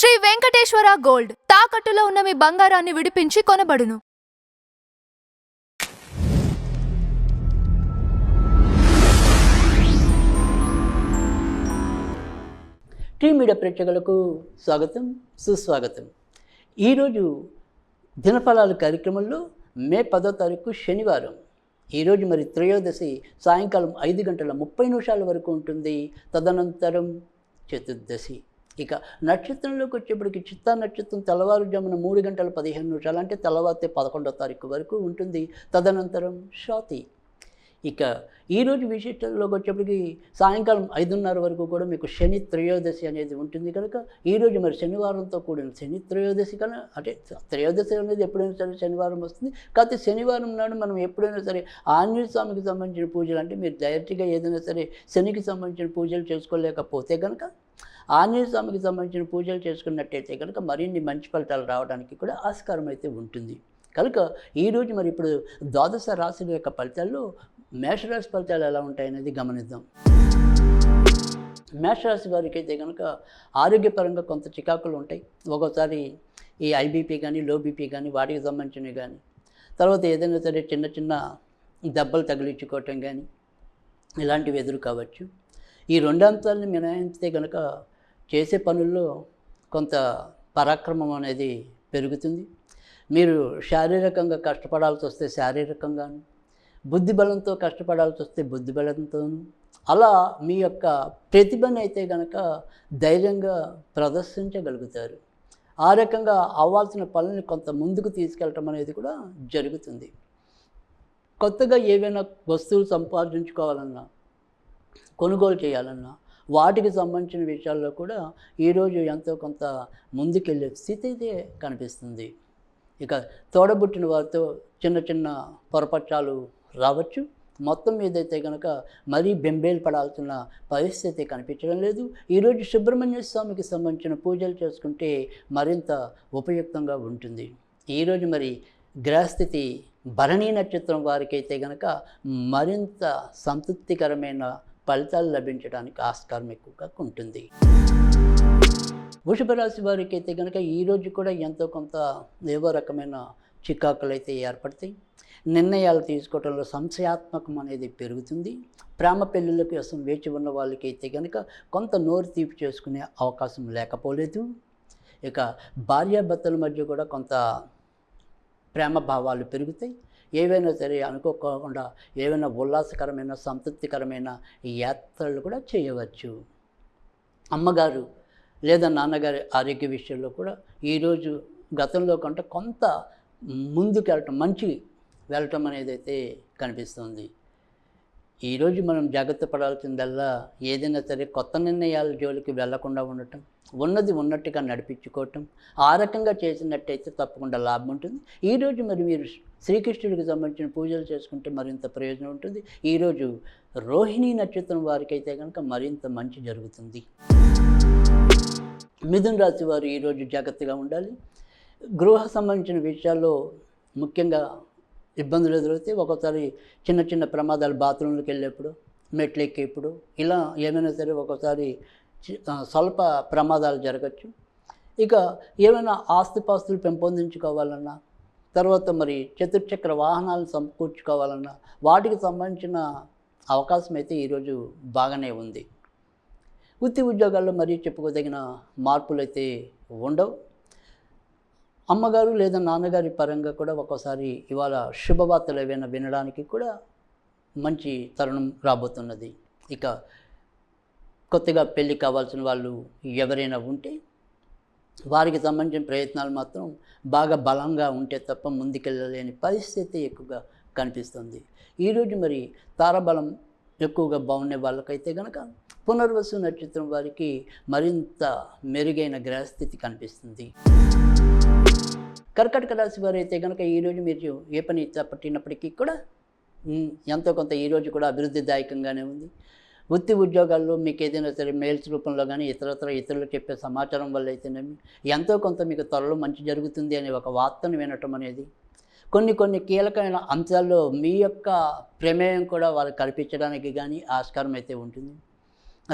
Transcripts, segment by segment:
Shri Venkateswara gold తాకట్టులో ఉన్న మీ బంగారాన్ని విడిపించి కొనబడును. టీ మీడియా ప్రేక్షకులకు స్వాగతం, సుస్వాగతం. ఈరోజు దినఫలాలు కార్యక్రమంలో మే 10వ తారీఖు శనివారం. ఈరోజు మరి త్రయోదశి సాయంకాలం 5:30 వరకు ఉంటుంది. తదనంతరం చతుర్దశి. ఇక నక్షత్రంలోకి వచ్చేప్పటికి చిత్తా నక్షత్రం తెల్లవారుజామున 3:15 అంటే తెల్లవారితే 11వ తారీఖు వరకు ఉంటుంది. తదనంతరం స్వాతి. ఇక ఈరోజు విశిష్టలోకి వచ్చేప్పటికి సాయంకాలం 5:30 వరకు కూడా మీకు శని త్రయోదశి అనేది ఉంటుంది కనుక ఈరోజు మరి శనివారంతో కూడిన శని త్రయోదశి కన్నా అంటే త్రయోదశి అనేది ఎప్పుడైనా సరే శనివారం వస్తుంది. కాకపోతే శనివారం నాడు మనం ఎప్పుడైనా సరే ఆంజనేయ స్వామికి సంబంధించిన పూజలు అంటే మీరు డైరెక్ట్గా ఏదైనా సరే శనికి సంబంధించిన పూజలు చేసుకోలేకపోతే కనుక ఆంజనేయ స్వామికి సంబంధించిన పూజలు చేసుకున్నట్టయితే కనుక మరిన్ని మంచి ఫలితాలు రావడానికి కూడా ఆస్కారం అయితే ఉంటుంది. కనుక ఈరోజు మరి ఇప్పుడు ద్వాదశ రాశుల యొక్క ఫలితాల్లో మేషరాశి ఫలితాలు ఎలా ఉంటాయనేది గమనిద్దాం. మేషరాశి వారికి అయితే కనుక ఆరోగ్యపరంగా కొంత చికాకులు ఉంటాయి. ఒక్కోసారి ఈ ఐబీపీ కానీ లో బీపీ కానీ వాటికి సంబంధించినవి కానీ, తర్వాత ఏదైనా సరే చిన్న చిన్న దెబ్బలు తగిలించుకోవటం కానీ ఇలాంటివి ఎదురు కావచ్చు. ఈ రెండు అంశాలని మినహాయిస్తే కనుక చేసే పనుల్లో కొంత పరాక్రమం అనేది పెరుగుతుంది. మీరు శారీరకంగా కష్టపడాల్సి వస్తే శారీరకంగాను, బుద్ధి బలంతో కష్టపడాల్సి వస్తే బుద్ధి బలంతోనూ, అలా మీ యొక్క ప్రతిభను అయితే కనుక ధైర్యంగా ప్రదర్శించగలుగుతారు. ఆ రకంగా అవ్వాల్సిన పనులను కొంత ముందుకు తీసుకెళ్ళటం అనేది కూడా జరుగుతుంది. కొత్తగా ఏవైనా వస్తువులు సంపాదించుకోవాలన్నా, కొనుగోలు చేయాలన్నా వాటికి సంబంధించిన విషయాల్లో కూడా ఈరోజు ఎంతో కొంత ముందుకెళ్ళే స్థితి అయితే కనిపిస్తుంది. ఇక తోడబుట్టిన వారితో చిన్న చిన్న పొరపక్షాలు రావచ్చు. మొత్తం మీదైతే కనుక మరీ బెంబేలు పడాల్సిన పరిస్థితి కనిపించడం లేదు. ఈరోజు సుబ్రహ్మణ్య స్వామికి సంబంధించిన పూజలు చేసుకుంటే మరింత ఉపయుక్తంగా ఉంటుంది. ఈరోజు మరి గ్రహస్థితి భరణీ నక్షత్రం వారికి అయితే కనుక మరింత సంతృప్తికరమైన ఫలితాలు లభించడానికి ఆస్కారం ఎక్కువగా ఉంటుంది. వృషభ రాశి వారికి అయితే కనుక ఈరోజు కూడా ఎంతో కొంత ఏవో రకమైన చికాకులు అయితే ఏర్పడతాయి. నిర్ణయాలు తీసుకోవడంలో సంశయాత్మకం అనేది పెరుగుతుంది. ప్రేమ పెళ్ళిళ్ళ కోసం వేచి ఉన్న వాళ్ళకి అయితే కనుక కొంత నోరు తీపి చేసుకునే అవకాశం లేకపోలేదు. ఇక భార్యాభర్తల మధ్య కూడా కొంత ప్రేమ భావాలు పెరుగుతాయి. ఏవైనా సరే అనుకోకుండా ఏవైనా ఉల్లాసకరమైన సంతృప్తికరమైన యాత్రలు కూడా చేయవచ్చు. అమ్మగారు లేదా నాన్నగారి ఆరోగ్య విషయంలో కూడా ఈరోజు గతంలో కంటే కొంత ముందుకు వెళ్ళటం అనేది అయితే కనిపిస్తుంది. ఈరోజు మనం జాగ్రత్త పడాల్సిందల్లా ఏదైనా సరే కొత్త నిర్ణయాల జోలికి వెళ్లకుండా ఉండటం, ఉన్నది ఉన్నట్టుగా నడిపించుకోవటం, ఆ రకంగా చేసినట్టయితే తప్పకుండా లాభం ఉంటుంది. ఈరోజు మరి మీరు శ్రీకృష్ణుడికి సంబంధించిన పూజలు చేసుకుంటే మరింత ప్రయోజనం ఉంటుంది. ఈరోజు రోహిణీ నక్షత్రం వారికి అయితే కనుక మరింత మంచి జరుగుతుంది. మిథున రాశి వారు ఈరోజు జాగ్రత్తగా ఉండాలి. గృహ సంబంధించిన విషయాల్లో ముఖ్యంగా ఇబ్బందులు ఎదురవుతాయి. ఒక్కోసారి చిన్న చిన్న ప్రమాదాలు, బాత్రూంలోకి వెళ్ళేప్పుడు, మెట్లు ఎక్కేప్పుడు ఇలా ఏమైనా సరే ఒక్కోసారి స్వల్ప ప్రమాదాలు జరగచ్చు. ఇక ఏమైనా ఆస్తిపాస్తులు పెంపొందించుకోవాలన్నా, తర్వాత మరి చతుర్చక్ర వాహనాలను సమకూర్చుకోవాలన్నా వాటికి సంబంధించిన అవకాశం అయితే ఈరోజు బాగానే ఉంది. వృత్తి ఉద్యోగాల్లో మరీ చెప్పుకోదగిన మార్పులు అయితే ఉండవు. అమ్మగారు లేదా నాన్నగారి పరంగా కూడా ఒక్కోసారి ఇవాళ శుభవార్తలు ఏవైనా వినడానికి కూడా మంచి తరుణం రాబోతున్నది. ఇక కొత్తగా పెళ్ళి కావాల్సిన వాళ్ళు ఎవరైనా ఉంటే వారికి సంబంధించిన ప్రయత్నాలు మాత్రం బాగా బలంగా ఉంటే తప్ప ముందుకెళ్ళలేని పరిస్థితి ఎక్కువగా కనిపిస్తుంది. ఈరోజు మరి తారాబలం ఎక్కువగా బాగుండే వాళ్ళకైతే కనుక పునర్వసు నక్షత్రం వారికి మరింత మెరుగైన గ్రహస్థితి కనిపిస్తుంది. కర్కాటక రాశి వారు అయితే కనుక ఈరోజు మీరు ఏ పని చేపట్టినప్పటికీ కూడా ఎంతో కొంత ఈరోజు కూడా అభివృద్ధిదాయకంగానే ఉంది. వృత్తి ఉద్యోగాల్లో మీకు ఏదైనా సరే మెయిల్స్ రూపంలో కానీ ఇతరులు చెప్పే సమాచారం వల్ల అయితేనేమి ఎంతో కొంత మీకు త్వరలో మంచి జరుగుతుంది అనే ఒక వార్తను వినటం అనేది, కొన్ని కీలకమైన అంశాల్లో మీ యొక్క ప్రమేయం కూడా వాళ్ళు కల్పించడానికి కానీ ఆస్కారం అయితే ఉంటుంది.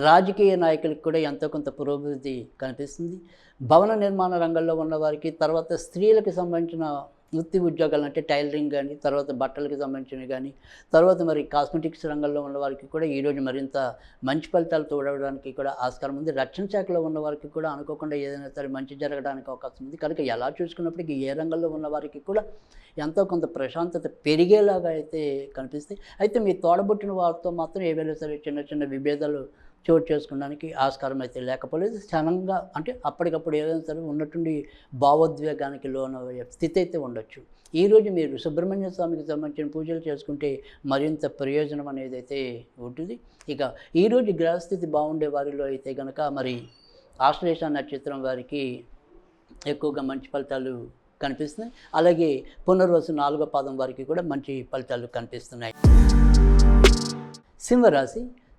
రాజకీయ నాయకులకు కూడా ఎంతో కొంత పురోభివృద్ధి కనిపిస్తుంది. భవన నిర్మాణ రంగంలో ఉన్నవారికి, తర్వాత స్త్రీలకు సంబంధించిన వృత్తి ఉద్యోగాలు అంటే టైలరింగ్ కానీ, తర్వాత బట్టలకు సంబంధించినవి కానీ, తర్వాత మరి కాస్మెటిక్స్ రంగంలో ఉన్నవారికి కూడా ఈరోజు మరింత మంచి ఫలితాలు చూడడానికి కూడా ఆస్కారం ఉంది. రక్షణ శాఖలో ఉన్నవారికి కూడా అనుకోకుండా ఏదైనా సరే మంచి జరగడానికి అవకాశం ఉంది. కనుక ఎలా చూసుకున్నప్పటికీ ఏ రంగంలో ఉన్నవారికి కూడా ఎంతో కొంత ప్రశాంతత పెరిగేలాగా అయితే కనిపిస్తాయి. అయితే మీ తోడబుట్టిన వారితో మాత్రం ఏవైనా సరే చిన్న చిన్న విభేదాలు చోటు చేసుకోవడానికి ఆస్కారం అయితే లేకపోలేదు. క్షణంగా అంటే అప్పటికప్పుడు ఏదైనా సరే ఉన్నట్టుండి భావోద్వేగానికి లోనయ్యే స్థితి అయితే ఉండొచ్చు. ఈరోజు మీరు సుబ్రహ్మణ్య స్వామికి సంబంధించిన పూజలు చేసుకుంటే మరింత ప్రయోజనం అనేది అయితే ఉంటుంది. ఇక ఈరోజు గ్రహస్థితి బాగుండే వారిలో అయితే కనుక మరి ఆశ్లేష నక్షత్రం వారికి ఎక్కువగా మంచి ఫలితాలు కనిపిస్తున్నాయి. అలాగే పునర్వసు 4వ పాదం వారికి కూడా మంచి ఫలితాలు కనిపిస్తున్నాయి.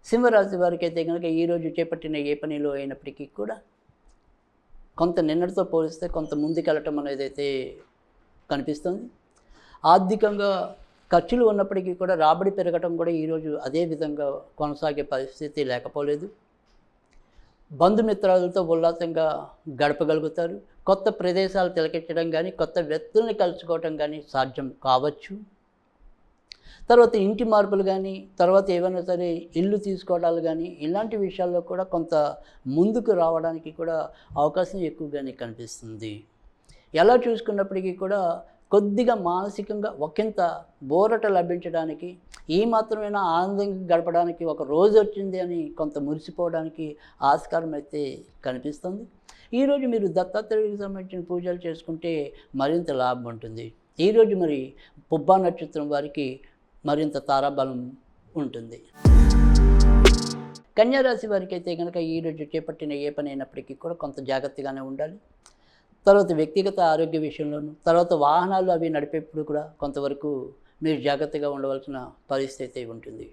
సింహరాశి వారికి అయితే కనుక ఈరోజు చేపట్టిన ఏ పనిలో అయినప్పటికీ కూడా కొంత నిన్నటితో పోలిస్తే కొంత ముందుకెళ్ళటం అనేది అయితే కనిపిస్తుంది. ఆర్థికంగా ఖర్చులు ఉన్నప్పటికీ కూడా రాబడి పెరగటం కూడా ఈరోజు అదే విధంగా కొనసాగే పరిస్థితి లేకపోలేదు. బంధుమిత్రాలతో ఉల్లాసంగా గడపగలుగుతారు. కొత్త ప్రదేశాలు తిలకించడం కానీ, కొత్త వ్యక్తుల్ని కలుసుకోవటం కానీ సాధ్యం కావచ్చు. తర్వాత ఇంటి మార్పులు కానీ, తర్వాత ఏమైనా సరే ఇల్లు తీసుకోవడాలు కానీ, ఇలాంటి విషయాల్లో కూడా కొంత ముందుకు రావడానికి కూడా అవకాశం ఎక్కువగానే కనిపిస్తుంది. ఎలా చూసుకున్నప్పటికీ కూడా కొద్దిగా మానసికంగా ఒకంత బోరట లభించడానికి, ఈ మాత్రమైనా ఆనందంగా గడపడానికి ఒక రోజు వచ్చింది అని కొంత మురిసిపోవడానికి ఆస్కారం అయితే కనిపిస్తుంది. ఈరోజు మీరు దత్తాత్రేయుడికి సంబంధించిన పూజలు చేసుకుంటే మరింత లాభం ఉంటుంది. ఈరోజు మరి పుబ్బా నక్షత్రం వారికి మరింత తారాబలం ఉంటుంది. కన్యారాశి వారికి అయితే కనుక ఈరోజు చేపట్టిన ఏ పని అయినప్పటికీ కూడా కొంత జాగ్రత్తగానే ఉండాలి. తర్వాత వ్యక్తిగత ఆరోగ్య విషయంలోనూ, తర్వాత వాహనాలు అవి నడిపేప్పుడు కూడా కొంతవరకు మీరు జాగ్రత్తగా ఉండవలసిన పరిస్థితి ఉంటుంది.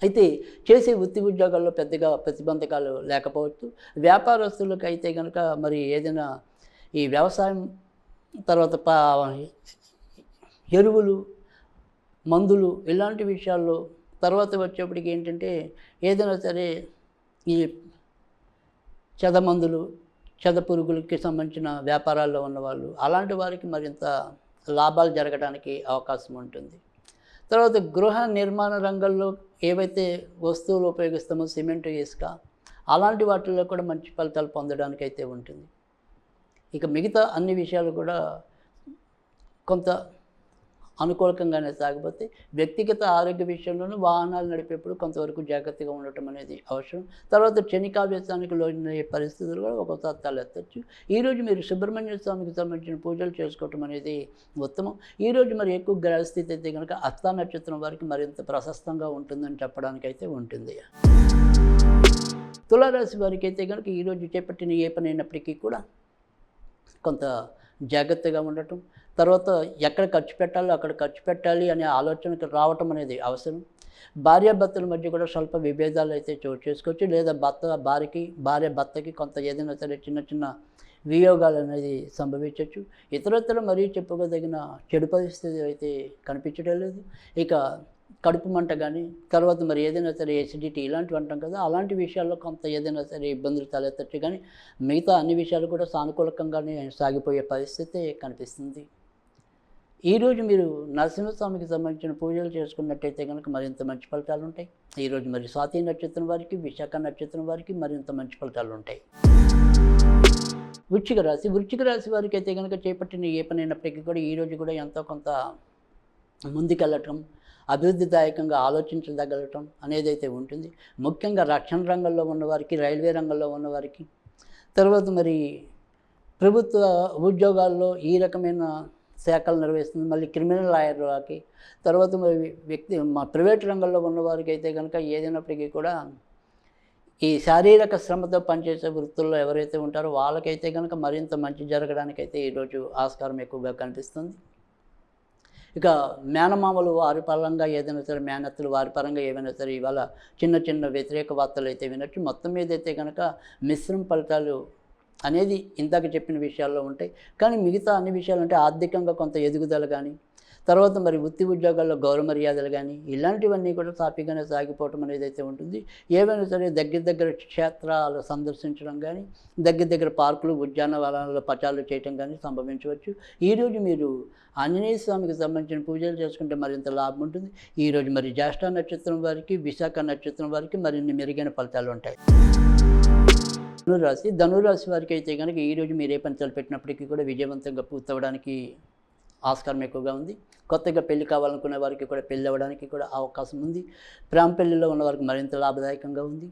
అయితే చేసే వృత్తి ఉద్యోగాల్లో పెద్దగా ప్రతిబంధకాలు లేకపోవచ్చు. వ్యాపారస్తులకు అయితే కనుక మరి ఏదైనా ఈ వ్యవసాయం, తర్వాత ఎరువులు, మందులు ఇలాంటి విషయాల్లో, తర్వాత వచ్చేప్పటికి ఏంటంటే ఏదైనా సరే ఈ చెదమందులు, చెద పురుగులకి సంబంధించిన వ్యాపారాల్లో ఉన్నవాళ్ళు, అలాంటి వారికి మరింత లాభాలు జరగడానికి అవకాశం ఉంటుంది. తర్వాత గృహ నిర్మాణ రంగంలో ఏవైతే వస్తువులు ఉపయోగిస్తామో సిమెంట్, ఇసుక, అలాంటి వాటిల్లో కూడా మంచి ఫలితాలు పొందడానికి అయితే ఉంటుంది. ఇక మిగతా అన్ని విషయాలు కూడా కొంత అనుకూలకంగానే సాగిపోతే, వ్యక్తిగత ఆరోగ్య విషయంలోనూ వాహనాలు నడిపేప్పుడు కొంతవరకు జాగ్రత్తగా ఉండటం అనేది అవసరం. తర్వాత క్షణికావేశానికి లోనయ్యే పరిస్థితులు కూడా ఒక్కోసారి తలెత్తచ్చు. ఈరోజు మీరు సుబ్రహ్మణ్య స్వామికి సంబంధించిన పూజలు చేసుకోవటం అనేది ఉత్తమం. ఈరోజు మరి ఎక్కువ గ్రహస్థితి అయితే కనుక హస్త నక్షత్రం వారికి మరింత ప్రశస్తంగా ఉంటుందని చెప్పడానికి అయితే ఉంటుంది. తులారాశి వారికి అయితే కనుక ఈరోజు చేపట్టిన ఏ పని అయినప్పటికీ కూడా కొంత జాగ్రత్తగా ఉండటం, తర్వాత ఎక్కడ ఖర్చు పెట్టాలో అక్కడ ఖర్చు పెట్టాలి అనే ఆలోచనకు రావటం అనేది అవసరం. భార్యాభర్తల మధ్య కూడా స్వల్ప విభేదాలు అయితే చోటు చేసుకోవచ్చు. లేదా భార్య భర్తకి కొంత ఏదైనా సరే చిన్న చిన్న వియోగాలు అనేది సంభవించవచ్చు. ఇతరత్ర మరీ చెప్పుకోదగిన చెడు పరిస్థితి అయితే కనిపించడం లేదు. ఇక కడుపు మంట కానీ, తర్వాత మరి ఏదైనా సరే ఎసిడిటీ ఇలాంటివి అంటాం కదా, అలాంటి విషయాల్లో కొంత ఏదైనా సరే ఇబ్బందులు తలెత్తచ్చు. కానీ మిగతా అన్ని విషయాలు కూడా సానుకూలంగానే సాగిపోయే పరిస్థితి కనిపిస్తుంది. ఈరోజు మీరు నరసింహస్వామికి సంబంధించిన పూజలు చేసుకున్నట్టయితే కనుక మరింత మంచి ఫలితాలు ఉంటాయి. ఈరోజు మరి స్వాతి నక్షత్రం వారికి, విశాఖ నక్షత్రం వారికి మరింత మంచి ఫలితాలు ఉంటాయి. వృశ్చిక రాశి వారికి అయితే కనుక చేపట్టిన ఏ పని అయినప్పటికీ కూడా ఈరోజు కూడా ఎంతో కొంత ముందుకెళ్ళటం, అభివృద్ధిదాయకంగా ఆలోచించగలగటం అనేది అయితే ఉంటుంది. ముఖ్యంగా రక్షణ రంగంలో ఉన్నవారికి, రైల్వే రంగంలో ఉన్నవారికి, తర్వాత మరి ప్రభుత్వ ఉద్యోగాల్లో ఈ రకమైన శాఖలు నిర్వహిస్తుంది. మళ్ళీ క్రిమినల్ లాయర్ వారికి, తర్వాత మరి ప్రైవేట్ రంగంలో ఉన్నవారికి అయితే కనుక ఏదైనప్పటికీ కూడా ఈ శారీరక శ్రమతో పనిచేసే వృత్తుల్లో ఎవరైతే ఉంటారో వాళ్ళకైతే కనుక మరింత మంచి జరగడానికైతే ఈరోజు ఆస్కారం ఎక్కువగా కనిపిస్తుంది. ఇక మేనమామలు వారి పరంగా ఏదైనా సరే, మేనత్తలు వారి పరంగా ఏమైనా సరే ఇవాళ చిన్న చిన్న వ్యతిరేక వార్తలు అయితే వినొచ్చు. మొత్తం మీద అయితే కనుక మిశ్రమ ఫలితాలు అనేది ఇందాక చెప్పిన విషయాల్లో ఉంటాయి. కానీ మిగతా అన్ని విషయాలు అంటే ఆర్థికంగా కొంత ఎదుగుదల కానీ, తర్వాత మరి వృత్తి ఉద్యోగాల్లో గౌరవ మర్యాదలు కానీ ఇలాంటివన్నీ కూడా సాఫీగానే సాగిపోవటం అనేది అయితే ఉంటుంది. ఏవైనా సరే దగ్గర క్షేత్రాలు సందర్శించడం కానీ, దగ్గర పార్కులు ఉద్యానవనాల్లో పచారాలు చేయటం కానీ సంభవించవచ్చు. ఈరోజు మీరు ఆంజనేయ స్వామికి సంబంధించిన పూజలు చేసుకుంటే మరింత లాభం ఉంటుంది. ఈరోజు మరి జ్యేష్ఠ నక్షత్రం వారికి, విశాఖ నక్షత్రం వారికి మరిన్ని మెరుగైన ఫలితాలు ఉంటాయి. ధనురాశి వారికి అయితే కనుక ఈరోజు మీరు ఏ పని తలపెట్టినప్పటికీ కూడా విజయవంతంగా పూర్తవడానికి ఆస్కారం ఎక్కువగా ఉంది. కొత్తగా పెళ్లి కావాలనుకునే వారికి కూడా పెళ్ళి అవ్వడానికి కూడా అవకాశం ఉంది. ప్రేమ పెళ్లిలో ఉన్న వారికి మరింత లాభదాయకంగా ఉంది.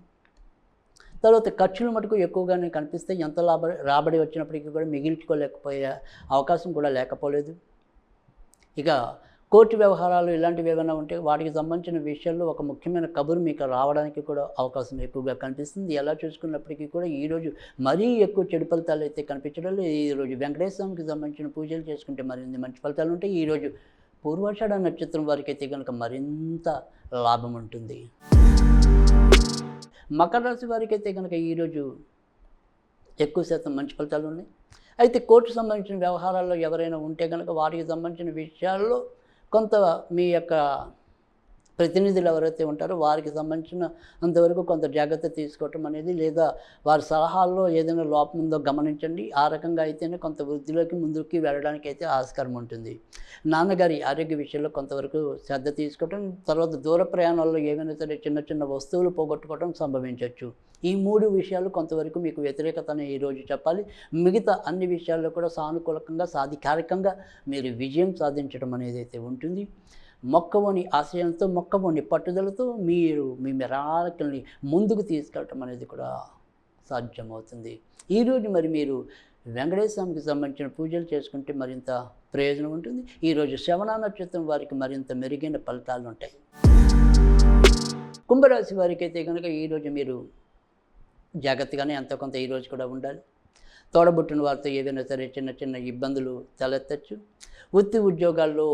తర్వాత ఖర్చులు మటుకు ఎక్కువగానే కనిపిస్తాయి. ఎంత రాబడి వచ్చినప్పటికీ కూడా మిగిల్చుకోలేకపోయే అవకాశం కూడా లేకపోలేదు. ఇక కోర్టు వ్యవహారాలు ఇలాంటివి ఏమైనా ఉంటే వాటికి సంబంధించిన విషయాల్లో ఒక ముఖ్యమైన కబురు మీకు రావడానికి కూడా అవకాశం ఎక్కువగా కనిపిస్తుంది. ఎలా చూసుకున్నప్పటికీ కూడా ఈరోజు మరీ ఎక్కువ చెడు ఫలితాలు అయితే కనిపించడం లేదు. ఈరోజు వెంకటేశ్వర స్వామికి సంబంధించిన పూజలు చేసుకుంటే మరిన్ని మంచి ఫలితాలు ఉంటాయి. ఈరోజు పూర్వాషాఢ నక్షత్రం వారికి అయితే కనుక మరింత లాభం ఉంటుంది. మకర రాశి వారికి అయితే కనుక ఈరోజు ఎక్కువ శాతం మంచి ఫలితాలు ఉన్నాయి. అయితే కోర్టు సంబంధించిన వ్యవహారాల్లో ఎవరైనా ఉంటే కనుక వాటికి సంబంధించిన విషయాల్లో కొంత మీ యొక్క ప్రతినిధులు ఎవరైతే ఉంటారో వారికి సంబంధించిన అంతవరకు కొంత జాగ్రత్త తీసుకోవటం అనేది, లేదా వారి సలహాల్లో ఏదైనా లోపం ఉందో గమనించండి. ఆ రకంగా అయితేనే కొంత వృద్ధిలోకి ముందుకి వెళ్ళడానికి అయితే ఆస్కారం ఉంటుంది. నాన్నగారి ఆరోగ్య విషయంలో కొంతవరకు శ్రద్ధ తీసుకోవటం, తర్వాత దూర ప్రయాణాల్లో ఏమైనా సరే చిన్న వస్తువులు పోగొట్టుకోవడం సంభవించవచ్చు. ఈ 3 విషయాలు కొంతవరకు మీకు వ్యతిరేకతను ఈరోజు చెప్పాలి. మిగతా అన్ని విషయాల్లో కూడా సానుకూలకంగా సాధికారికంగా మీరు విజయం సాధించడం అనేది అయితే ఉంటుంది. మొక్కవోని ఆశయంతో, మొక్కవోని పట్టుదలతో మీరు మీ మెరాకిల్ని ముందుకు తీసుకెళ్ళటం అనేది కూడా సాధ్యమవుతుంది. ఈరోజు మరి మీరు వెంకటేశ్వర స్వామికి సంబంధించిన పూజలు చేసుకుంటే మరింత ప్రయోజనం ఉంటుంది. ఈరోజు శ్రవణ నక్షత్రం వారికి మరింత మెరుగైన ఫలితాలు ఉంటాయి. కుంభరాశి వారికి అయితే కనుక ఈరోజు మీరు జాగ్రత్తగానే ఎంతో కొంత ఈరోజు కూడా ఉండాలి. తోడబుట్టిన వారితో ఏదైనా సరే చిన్న ఇబ్బందులు తలెత్తచ్చు. వృత్తి ఉద్యోగాల్లో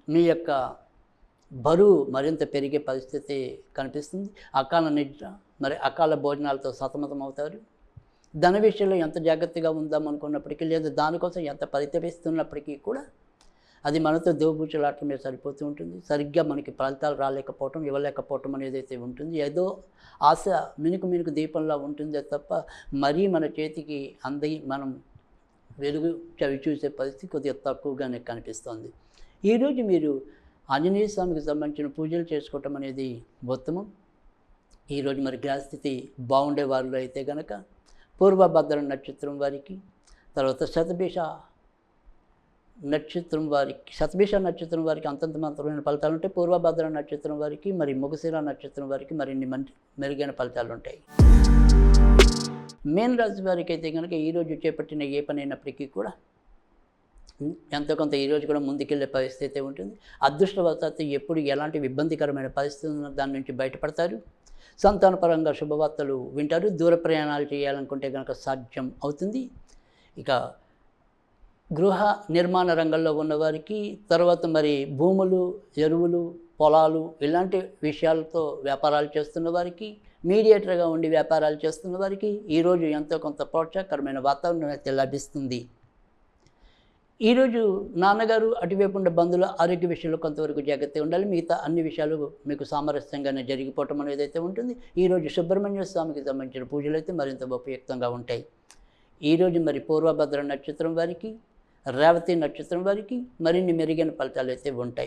మీ యొక్క బరువు మరింత పెరిగే పరిస్థితి కనిపిస్తుంది. అకాల నిద్ర మరి అకాల భోజనాలతో సతమతం అవుతారు. ధన విషయంలో ఎంత జాగ్రత్తగా ఉందాం అనుకున్నప్పటికీ, లేదా దానికోసం ఎంత పరితపిస్తున్నప్పటికీ కూడా అది మనతో దోబూచులాటం మీద సరిపోతూ ఉంటుంది. సరిగ్గా మనకి ఫలితాలు రాలేకపోవటం, ఇవ్వలేకపోవటం అనేది అయితే ఉంటుంది. ఏదో ఆశ మినుకు దీపంలా ఉంటుందే తప్ప మరీ మన చేతికి అంది మనం వెలుగు చవి చూసే పరిస్థితి కొద్దిగా తక్కువగానే కనిపిస్తుంది. ఈరోజు మీరు ఆంజనేయ స్వామికి సంబంధించిన పూజలు చేసుకోవటం అనేది ఉత్తమం. ఈరోజు మరి గ్రహస్థితి బాగుండే వారిలో అయితే కనుక పూర్వభద్ర నక్షత్రం వారికి, తర్వాత శతభిష నక్షత్రం వారికి అంతంత మాత్రమైన ఫలితాలు ఉంటాయి. పూర్వభద్ర నక్షత్రం వారికి, మరి మృగశిర నక్షత్రం వారికి మరిన్ని మెరుగైన ఫలితాలు ఉంటాయి. మీన రాశి వారికి అయితే కనుక ఈరోజు చేపట్టిన ఏ పని అయినప్పటికీ కూడా ఎంతో కొంత ఈరోజు కూడా ముందుకెళ్ళే పరిస్థితి ఉంటుంది. అదృష్టవశాత్తు ఎప్పుడు ఎలాంటి ఇబ్బందికరమైన పరిస్థితి ఉన్న దాని నుంచి బయటపడతారు. సంతానపరంగా శుభవార్తలు వింటారు. దూర ప్రయాణాలు చేయాలనుకుంటే కనుక సాధ్యం అవుతుంది. ఇక గృహ నిర్మాణ రంగంలో ఉన్నవారికి, తర్వాత మరి భూములు, ఎరువులు, పొలాలు ఇలాంటి విషయాలతో వ్యాపారాలు చేస్తున్న వారికి, మీడియేటర్గా ఉండి వ్యాపారాలు చేస్తున్న వారికి ఈరోజు ఎంతో కొంత ప్రోత్సాహకరమైన వాతావరణం అయితే లభిస్తుంది. ఈరోజు నాన్నగారు అటువైపు ఉండే బంధువుల ఆరోగ్య విషయంలో కొంతవరకు జాగ్రత్తగా ఉండాలి. మిగతా అన్ని విషయాలు మీకు సామరస్యంగానే జరిగిపోవటం అనేది అయితే ఉంటుంది. ఈరోజు సుబ్రహ్మణ్య స్వామికి సంబంధించిన పూజలు అయితే మరింత ఉపయుక్తంగా ఉంటాయి. ఈరోజు మరి పూర్వభద్ర నక్షత్రం వారికి, రేవతి నక్షత్రం వారికి మరిన్ని మెరుగైన ఫలితాలు అయితే ఉంటాయి.